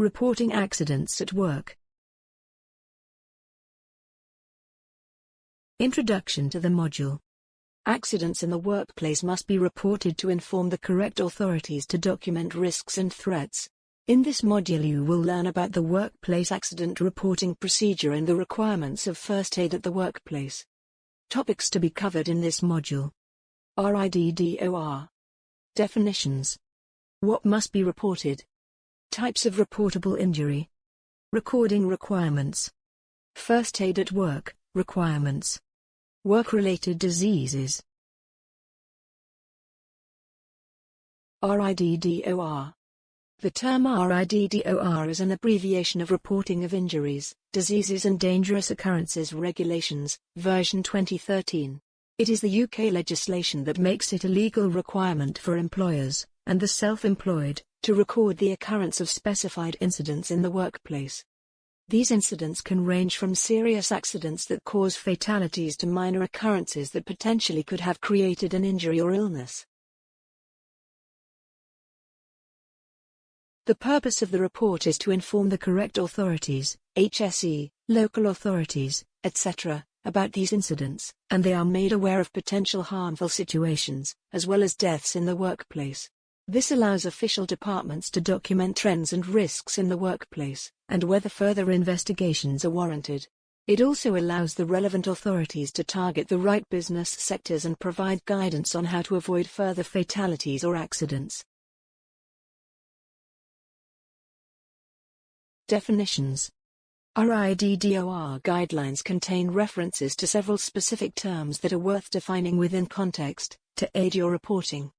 Reporting accidents at work. Introduction to the module. Accidents in the workplace must be reported to inform the correct authorities to document risks and threats. In this module you will learn about the workplace accident reporting procedure and the requirements of first aid at the workplace. Topics to be covered in this module. RIDDOR. Definitions. What must be reported? Types of reportable injury. Recording requirements. First aid at work, requirements. Work-related diseases. RIDDOR. The term RIDDOR is an abbreviation of Reporting of Injuries, Diseases and Dangerous Occurrences Regulations, version 2013. It is the UK legislation that makes it a legal requirement for employers, and the self-employed, to record the occurrence of specified incidents in the workplace. These incidents can range from serious accidents that cause fatalities to minor occurrences that potentially could have created an injury or illness. The purpose of the report is to inform the correct authorities, HSE, local authorities, etc., about these incidents, and they are made aware of potential harmful situations, as well as deaths in the workplace. This allows official departments to document trends and risks in the workplace, and whether further investigations are warranted. It also allows the relevant authorities to target the right business sectors and provide guidance on how to avoid further fatalities or accidents. Definitions. RIDDOR guidelines contain references to several specific terms that are worth defining within context, to aid your reporting.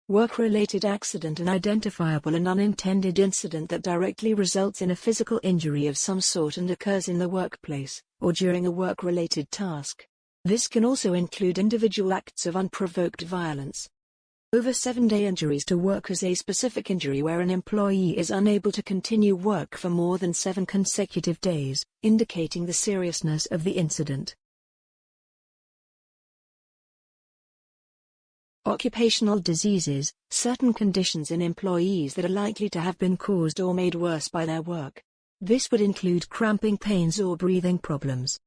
Work-related accident: an identifiable and unintended incident that directly results in a physical injury of some sort and occurs in the workplace, or during a work-related task. This can also include individual acts of unprovoked violence. Over 7-day injuries to workers: a specific injury where an employee is unable to continue work for more than 7 consecutive days, indicating the seriousness of the incident. Occupational diseases: certain conditions in employees that are likely to have been caused or made worse by their work. This would include cramping pains or breathing problems.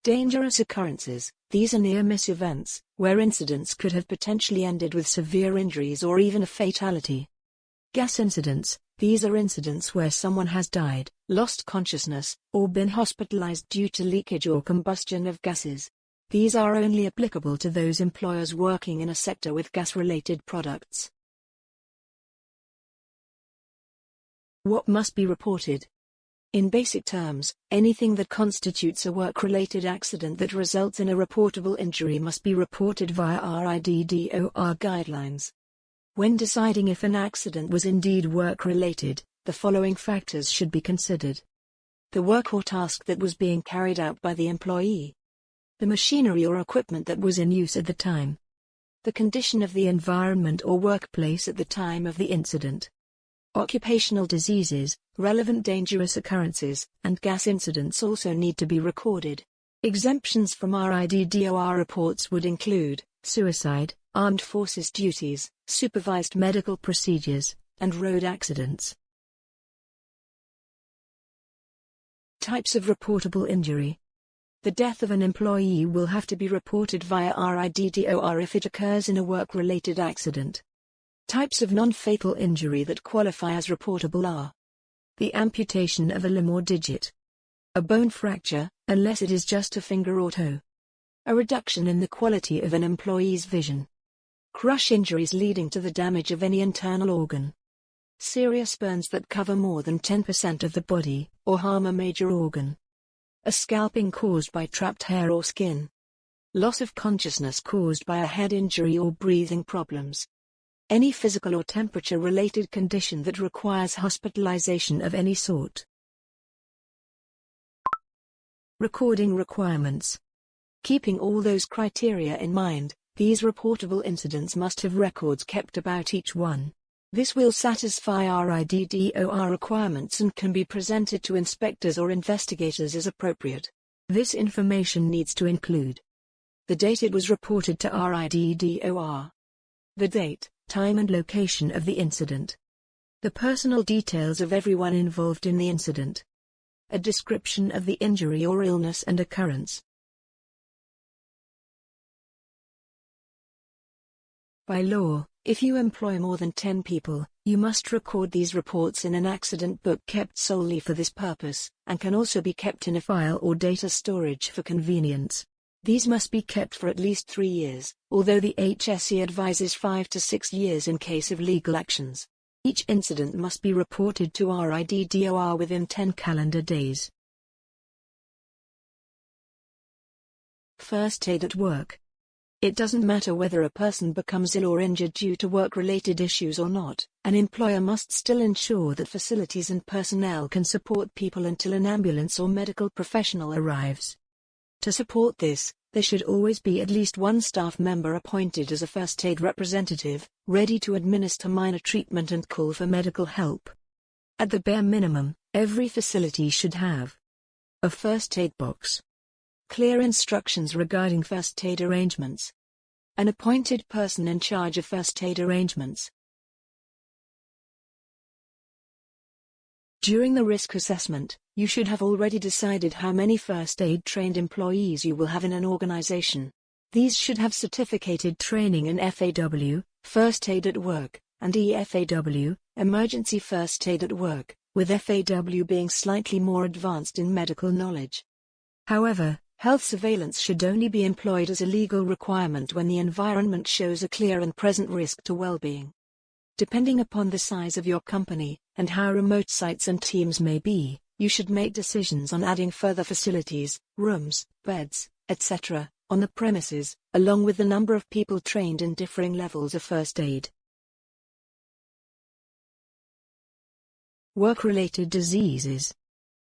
Dangerous occurrences: these are near-miss events, where incidents could have potentially ended with severe injuries or even a fatality. Gas incidents: these are incidents where someone has died, lost consciousness, or been hospitalized due to leakage or combustion of gases. These are only applicable to those employers working in a sector with gas-related products. What must be reported? In basic terms, anything that constitutes a work-related accident that results in a reportable injury must be reported via RIDDOR guidelines. When deciding if an accident was indeed work-related, the following factors should be considered. The work or task that was being carried out by the employee. The machinery or equipment that was in use at the time. The condition of the environment or workplace at the time of the incident. Occupational diseases, relevant dangerous occurrences, and gas incidents also need to be recorded. Exemptions from RIDDOR reports would include suicide, armed forces duties, supervised medical procedures, and road accidents. Types of reportable injury. The death of an employee will have to be reported via RIDDOR if it occurs in a work-related accident. Types of non-fatal injury that qualify as reportable are: the amputation of a limb or digit, a bone fracture, unless it is just a finger or toe, a reduction in the quality of an employee's vision, crush injuries leading to the damage of any internal organ, serious burns that cover more than 10% of the body, or harm a major organ, a scalping caused by trapped hair or skin, loss of consciousness caused by a head injury or breathing problems, any physical or temperature-related condition that requires hospitalization of any sort. Recording requirements. Keeping all those criteria in mind, these reportable incidents must have records kept about each one. This will satisfy RIDDOR requirements and can be presented to inspectors or investigators as appropriate. This information needs to include the date it was reported to RIDDOR, the date, time and location of the incident, The personal details of everyone involved in the incident. A description of the injury or illness and occurrence. By law, if you employ more than 10 people, you must record these reports in an accident book kept solely for this purpose, and can also be kept in a file or data storage for convenience. These must be kept for at least 3 years, although the HSE advises 5 to 6 years in case of legal actions. Each incident must be reported to RIDDOR within 10 calendar days. First aid at work. It doesn't matter whether a person becomes ill or injured due to work-related issues or not, an employer must still ensure that facilities and personnel can support people until an ambulance or medical professional arrives. To support this, there should always be at least one staff member appointed as a first aid representative, ready to administer minor treatment and call for medical help. At the bare minimum, every facility should have a first aid box, clear instructions regarding first aid arrangements, an appointed person in charge of first aid arrangements. During the risk assessment, you should have already decided how many first aid trained employees you will have in an organization. These should have certificated training in FAW, first aid at work, and EFAW, emergency first aid at work, with FAW being slightly more advanced in medical knowledge. However, health surveillance should only be employed as a legal requirement when the environment shows a clear and present risk to well-being. Depending upon the size of your company, and how remote sites and teams may be, you should make decisions on adding further facilities, rooms, beds, etc., on the premises, along with the number of people trained in differing levels of first aid. Work-related diseases.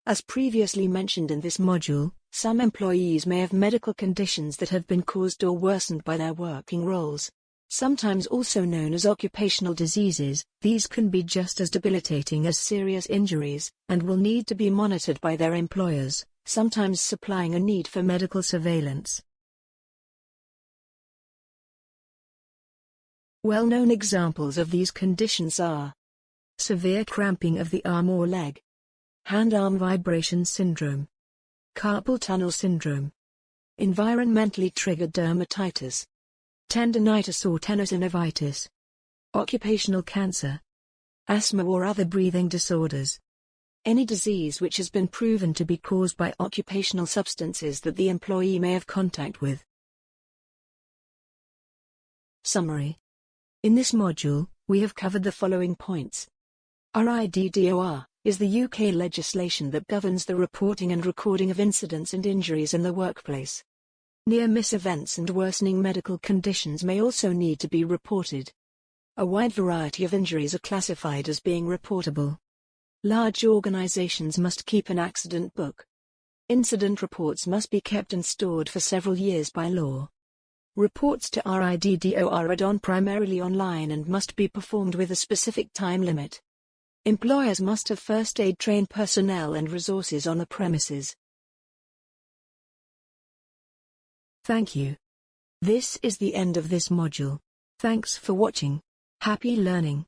As previously mentioned in this module, some employees may have medical conditions that have been caused or worsened by their working roles. Sometimes also known as occupational diseases, these can be just as debilitating as serious injuries, and will need to be monitored by their employers, sometimes supplying a need for medical surveillance. Well-known examples of these conditions are severe cramping of the arm or leg, hand-arm vibration syndrome, carpal tunnel syndrome, environmentally triggered dermatitis, tendinitis or tenosynovitis, occupational cancer, asthma or other breathing disorders. Any disease which has been proven to be caused by occupational substances that the employee may have contact with. Summary. In this module, we have covered the following points. RIDDOR is the UK legislation that governs the reporting and recording of incidents and injuries in the workplace. Near-miss events and worsening medical conditions may also need to be reported. A wide variety of injuries are classified as being reportable. Large organizations must keep an accident book. Incident reports must be kept and stored for several years by law. Reports to RIDDOR are done primarily online and must be performed with a specific time limit. Employers must have first aid trained personnel and resources on the premises. Thank you. This is the end of this module. Thanks for watching. Happy learning.